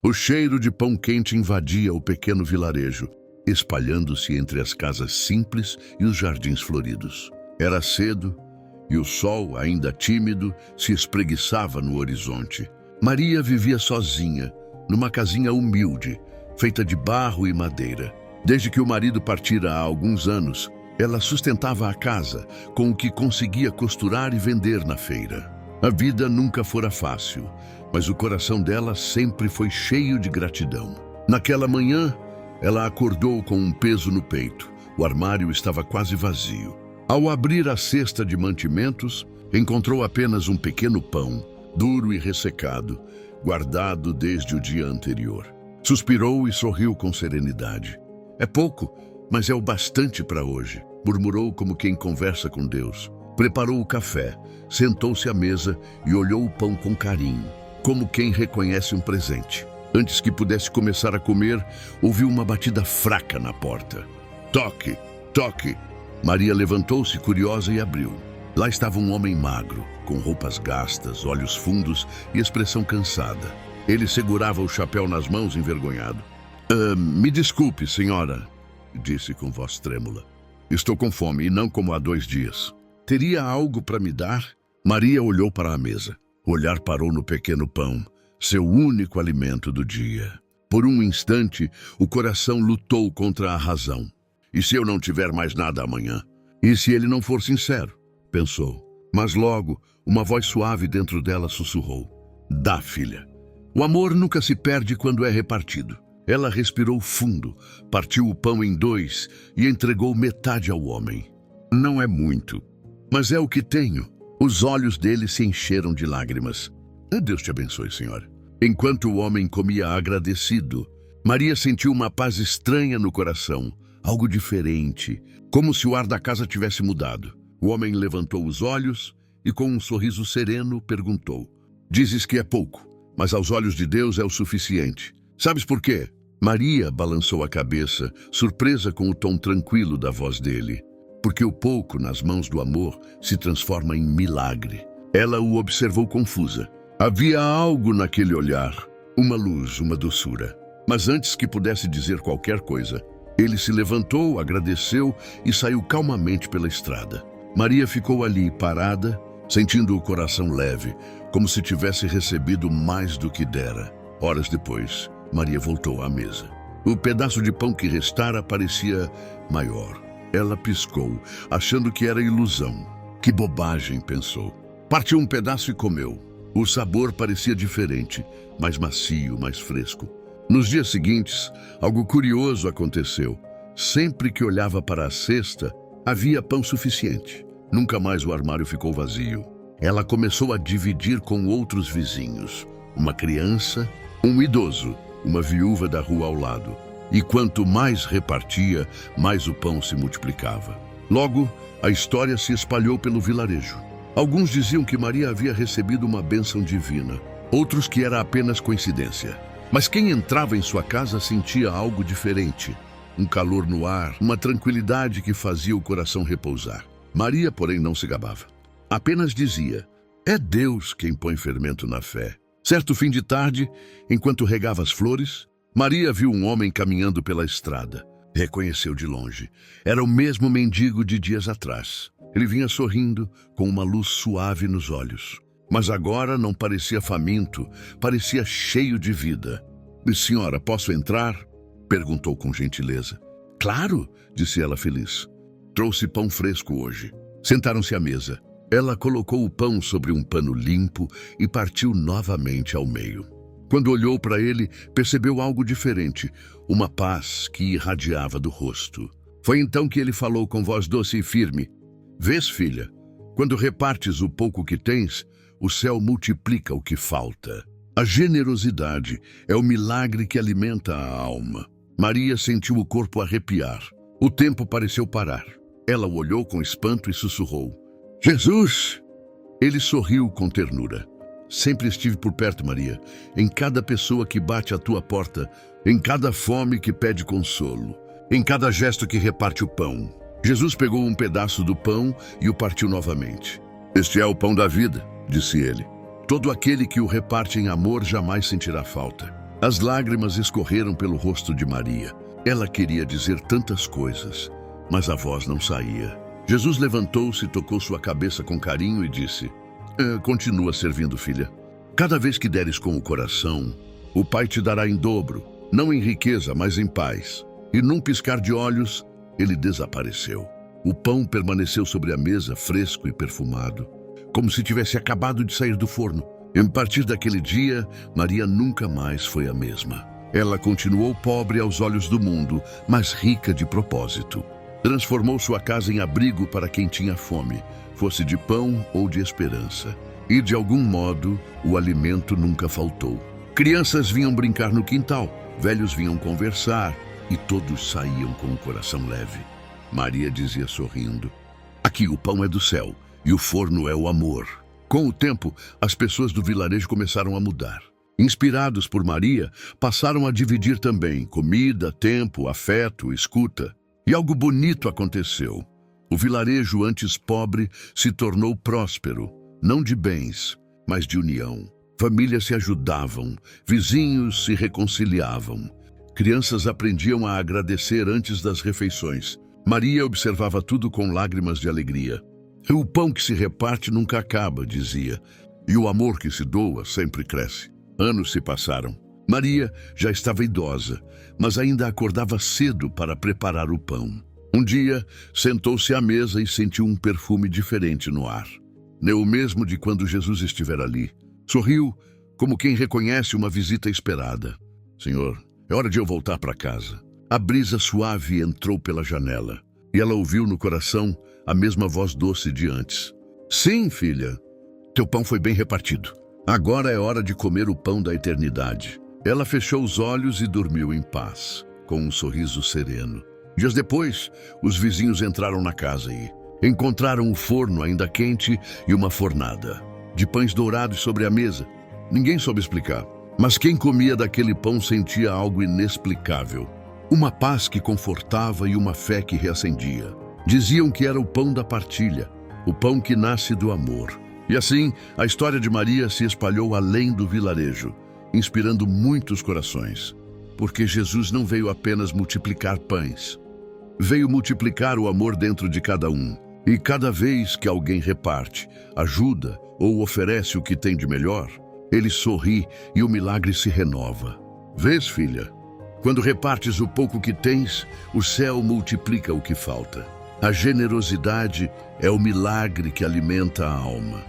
O cheiro de pão quente invadia o pequeno vilarejo, espalhando-se entre as casas simples e os jardins floridos. Era cedo e o sol, ainda tímido, se espreguiçava no horizonte. Maria vivia sozinha, numa casinha humilde, feita de barro e madeira. Desde que o marido partira há alguns anos, ela sustentava a casa com o que conseguia costurar e vender na feira. A vida nunca fora fácil, mas o coração dela sempre foi cheio de gratidão. Naquela manhã, ela acordou com um peso no peito. O armário estava quase vazio. Ao abrir a cesta de mantimentos, encontrou apenas um pequeno pão, duro e ressecado, guardado desde o dia anterior. Suspirou e sorriu com serenidade. É pouco, mas é o bastante para hoje, murmurou como quem conversa com Deus. Preparou o café, sentou-se à mesa e olhou o pão com carinho, como quem reconhece um presente. Antes que pudesse começar a comer, ouviu uma batida fraca na porta. Toque, toque! Maria levantou-se curiosa e abriu. Lá estava um homem magro, com roupas gastas, olhos fundos e expressão cansada. Ele segurava o chapéu nas mãos, envergonhado. Me desculpe, senhora, disse com voz trêmula. Estou com fome e não como há 2 dias. Teria algo para me dar? Maria olhou para a mesa. O olhar parou no pequeno pão, seu único alimento do dia. Por um instante, o coração lutou contra a razão. E se eu não tiver mais nada amanhã? E se ele não for sincero? Pensou. Mas logo, uma voz suave dentro dela sussurrou. Dá, filha. O amor nunca se perde quando é repartido. Ela respirou fundo, partiu o pão em 2 e entregou metade ao homem. Não é muito, mas é o que tenho. Os olhos dele se encheram de lágrimas. Deus te abençoe, senhora. Enquanto o homem comia agradecido, Maria sentiu uma paz estranha no coração, algo diferente, como se o ar da casa tivesse mudado. O homem levantou os olhos e, com um sorriso sereno, perguntou. Dizes que é pouco, mas aos olhos de Deus é o suficiente. Sabes por quê? Maria balançou a cabeça, surpresa com o tom tranquilo da voz dele. Porque o pouco nas mãos do amor se transforma em milagre. Ela o observou confusa. Havia algo naquele olhar, uma luz, uma doçura. Mas antes que pudesse dizer qualquer coisa, ele se levantou, agradeceu e saiu calmamente pela estrada. Maria ficou ali, parada, sentindo o coração leve, como se tivesse recebido mais do que dera. Horas depois, Maria voltou à mesa. O pedaço de pão que restara parecia maior. Ela piscou, achando que era ilusão. Que bobagem, pensou. Partiu um pedaço e comeu. O sabor parecia diferente, mais macio, mais fresco. Nos dias seguintes, algo curioso aconteceu. Sempre que olhava para a cesta, havia pão suficiente. Nunca mais o armário ficou vazio. Ela começou a dividir com outros vizinhos. Uma criança, um idoso, uma viúva da rua ao lado. E quanto mais repartia, mais o pão se multiplicava. Logo, a história se espalhou pelo vilarejo. Alguns diziam que Maria havia recebido uma bênção divina, outros que era apenas coincidência. Mas quem entrava em sua casa sentia algo diferente. Um calor no ar, uma tranquilidade que fazia o coração repousar. Maria, porém, não se gabava. Apenas dizia, é Deus quem põe fermento na fé. Certo fim de tarde, enquanto regava as flores, Maria viu um homem caminhando pela estrada. Reconheceu de longe. Era o mesmo mendigo de dias atrás. Ele vinha sorrindo, com uma luz suave nos olhos. Mas agora não parecia faminto, parecia cheio de vida. Senhora, posso entrar? Perguntou com gentileza. Claro, disse ela feliz. Trouxe pão fresco hoje. Sentaram-se à mesa. Ela colocou o pão sobre um pano limpo e partiu novamente ao meio. Quando olhou para ele, percebeu algo diferente, uma paz que irradiava do rosto. Foi então que ele falou com voz doce e firme. Vês, filha, quando repartes o pouco que tens, o céu multiplica o que falta. A generosidade é o milagre que alimenta a alma. Maria sentiu o corpo arrepiar. O tempo pareceu parar. Ela o olhou com espanto e sussurrou. Jesus! Ele sorriu com ternura. Sempre estive por perto, Maria, em cada pessoa que bate à tua porta, em cada fome que pede consolo, em cada gesto que reparte o pão. Jesus pegou um pedaço do pão e o partiu novamente. Este é o pão da vida, disse ele. Todo aquele que o reparte em amor jamais sentirá falta. As lágrimas escorreram pelo rosto de Maria. Ela queria dizer tantas coisas, mas a voz não saía. Jesus levantou-se, tocou sua cabeça com carinho e disse: Continua servindo, filha. Cada vez que deres com o coração, o Pai te dará em dobro, não em riqueza, mas em paz. E num piscar de olhos, ele desapareceu. O pão permaneceu sobre a mesa, fresco e perfumado, como se tivesse acabado de sair do forno. A partir daquele dia, Maria nunca mais foi a mesma. Ela continuou pobre aos olhos do mundo, mas rica de propósito. Transformou sua casa em abrigo para quem tinha fome, fosse de pão ou de esperança. E, de algum modo, o alimento nunca faltou. Crianças vinham brincar no quintal, velhos vinham conversar e todos saíam com o coração leve. Maria dizia sorrindo: aqui o pão é do céu e o forno é o amor. Com o tempo, as pessoas do vilarejo começaram a mudar. Inspirados por Maria, passaram a dividir também comida, tempo, afeto, escuta. E algo bonito aconteceu. O vilarejo, antes pobre, se tornou próspero, não de bens, mas de união. Famílias se ajudavam, vizinhos se reconciliavam. Crianças aprendiam a agradecer antes das refeições. Maria observava tudo com lágrimas de alegria. O pão que se reparte nunca acaba, dizia, e o amor que se doa sempre cresce. Anos se passaram. Maria já estava idosa, mas ainda acordava cedo para preparar o pão. Um dia, sentou-se à mesa e sentiu um perfume diferente no ar. Nem o mesmo de quando Jesus estiver ali. Sorriu, como quem reconhece uma visita esperada. Senhor, é hora de eu voltar para casa. A brisa suave entrou pela janela, e ela ouviu no coração a mesma voz doce de antes. Sim, filha, teu pão foi bem repartido. Agora é hora de comer o pão da eternidade. Ela fechou os olhos e dormiu em paz, com um sorriso sereno. Dias depois, os vizinhos entraram na casa e encontraram o forno ainda quente e uma fornada de pães dourados sobre a mesa. Ninguém soube explicar, mas quem comia daquele pão sentia algo inexplicável. Uma paz que confortava e uma fé que reacendia. Diziam que era o pão da partilha, o pão que nasce do amor. E assim, a história de Maria se espalhou além do vilarejo, inspirando muitos corações. Porque Jesus não veio apenas multiplicar pães. Veio multiplicar o amor dentro de cada um. E cada vez que alguém reparte, ajuda ou oferece o que tem de melhor, ele sorri e o milagre se renova. Vês, filha? Quando repartes o pouco que tens, o céu multiplica o que falta. A generosidade é o milagre que alimenta a alma.